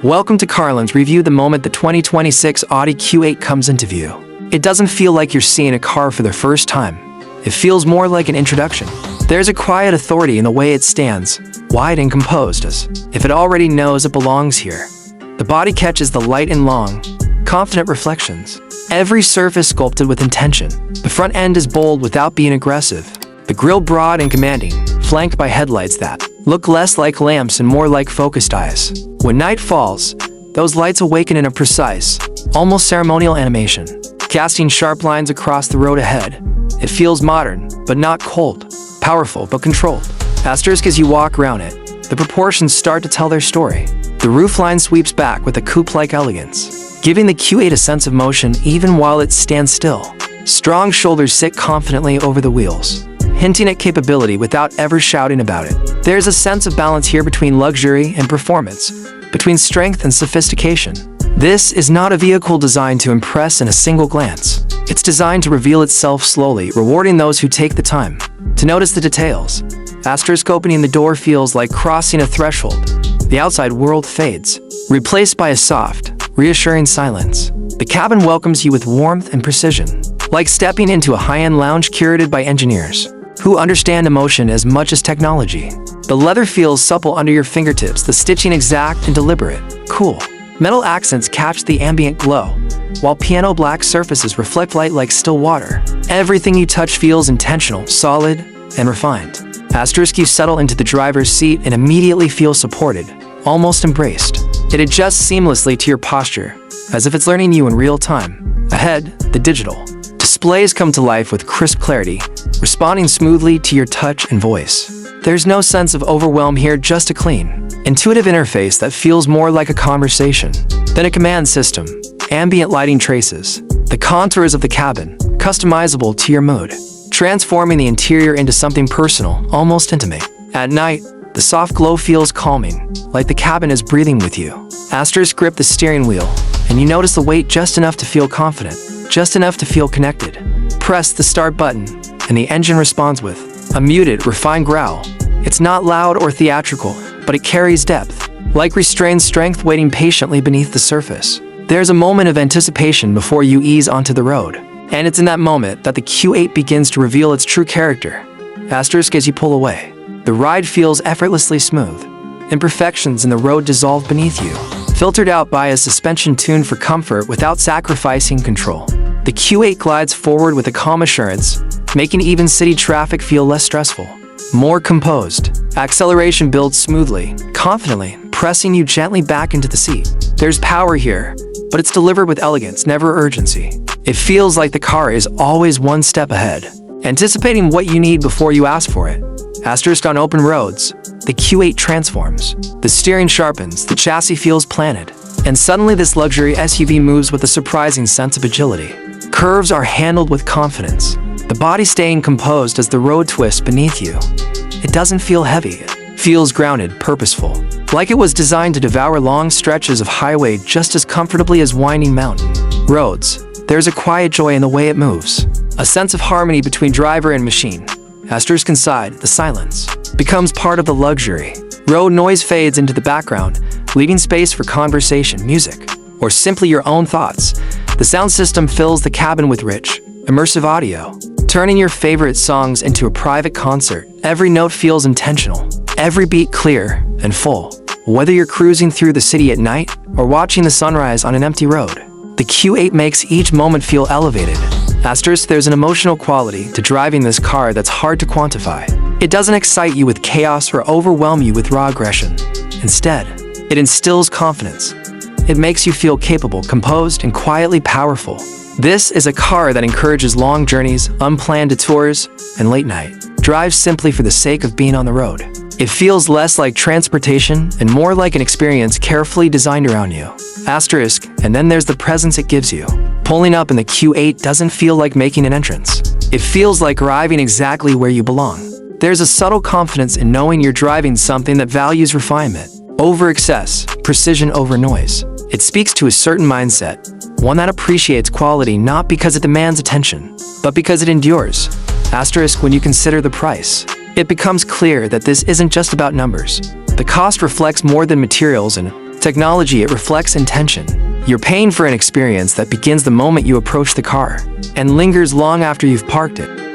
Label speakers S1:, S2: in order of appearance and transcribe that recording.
S1: Welcome to Carlin's Review. The moment the 2026 Audi Q8 comes into view, it doesn't feel like you're seeing a car for the first time. It feels more like an introduction. There's a quiet authority in the way it stands, wide and composed, as if it already knows it belongs here. The body catches the light in long, confident reflections. Every surface sculpted with intention. The front end is bold without being aggressive. The grille broad and commanding, flanked by headlights that look less like lamps and more like focused eyes. When night falls, those lights awaken in a precise, almost ceremonial animation, casting sharp lines across the road ahead. It feels modern, but not cold, powerful, but controlled. Asterisk as you walk around it, the proportions start to tell their story. The roofline sweeps back with a coupe-like elegance, giving the Q8 a sense of motion even while it stands still. Strong shoulders sit confidently over the wheels, hinting at capability without ever shouting about it. There's a sense of balance here between luxury and performance, between strength and sophistication. This is not a vehicle designed to impress in a single glance. It's designed to reveal itself slowly, rewarding those who take the time to notice the details. Asterisk opening the door feels like crossing a threshold. The outside world fades, replaced by a soft, reassuring silence. The cabin welcomes you with warmth and precision, like stepping into a high-end lounge curated by engineers who understand emotion as much as technology. The leather feels supple under your fingertips, the stitching exact and deliberate. Cool. Metal accents catch the ambient glow, while piano black surfaces reflect light like still water. Everything you touch feels intentional, solid, and refined. Asterisk you settle into the driver's seat and immediately feel supported, almost embraced. It adjusts seamlessly to your posture, as if it's learning you in real time. Ahead, the digital displays come to life with crisp clarity, responding smoothly to your touch and voice. There's no sense of overwhelm here, just a clean, intuitive interface that feels more like a conversation than a command system. Ambient lighting traces the contours of the cabin, customizable to your mood, transforming the interior into something personal, almost intimate. At night, the soft glow feels calming, like the cabin is breathing with you. Asterisk grip the steering wheel, and you notice the weight just enough to feel confident, just enough to feel connected. Press the start button, and the engine responds with a muted, refined growl. It's not loud or theatrical, but it carries depth, like restrained strength waiting patiently beneath the surface. There's a moment of anticipation before you ease onto the road, and it's in that moment that the Q8 begins to reveal its true character. Asterisk as you pull away, the ride feels effortlessly smooth. Imperfections in the road dissolve beneath you, filtered out by a suspension tuned for comfort without sacrificing control. The Q8 glides forward with a calm assurance, making even city traffic feel less stressful, more composed. Acceleration builds smoothly, confidently, pressing you gently back into the seat. There's power here, but it's delivered with elegance, never urgency. It feels like the car is always one step ahead, anticipating what you need before you ask for it. Asterisk on open roads, the Q8 transforms. The steering sharpens, the chassis feels planted, and suddenly this luxury SUV moves with a surprising sense of agility. Curves are handled with confidence, the body staying composed as the road twists beneath you. It doesn't feel heavy, it feels grounded, purposeful, like it was designed to devour long stretches of highway just as comfortably as winding mountain roads. There's a quiet joy in the way it moves, a sense of harmony between driver and machine. Asterisk inside, the silence becomes part of the luxury. Road noise fades into the background, leaving space for conversation, music, or simply your own thoughts. The sound system fills the cabin with rich, immersive audio, turning your favorite songs into a private concert. Every note feels intentional, every beat clear and full. Whether you're cruising through the city at night or watching the sunrise on an empty road, the Q8 makes each moment feel elevated. Asterisk there's an emotional quality to driving this car that's hard to quantify. It doesn't excite you with chaos or overwhelm you with raw aggression. Instead, it instills confidence. It makes you feel capable, composed, and quietly powerful. This is a car that encourages long journeys, unplanned detours, and late night drives simply for the sake of being on the road. It feels less like transportation and more like an experience carefully designed around you. Asterisk, and then there's the presence it gives you. Pulling up in the Q8 doesn't feel like making an entrance. It feels like arriving exactly where you belong. There's a subtle confidence in knowing you're driving something that values refinement over excess, precision over noise. It speaks to a certain mindset, one that appreciates quality not because it demands attention, but because it endures. Asterisk when you consider the price, it becomes clear that this isn't just about numbers. The cost reflects more than materials and Technology, it reflects intention. You're paying for an experience that begins the moment you approach the car and lingers long after you've parked it.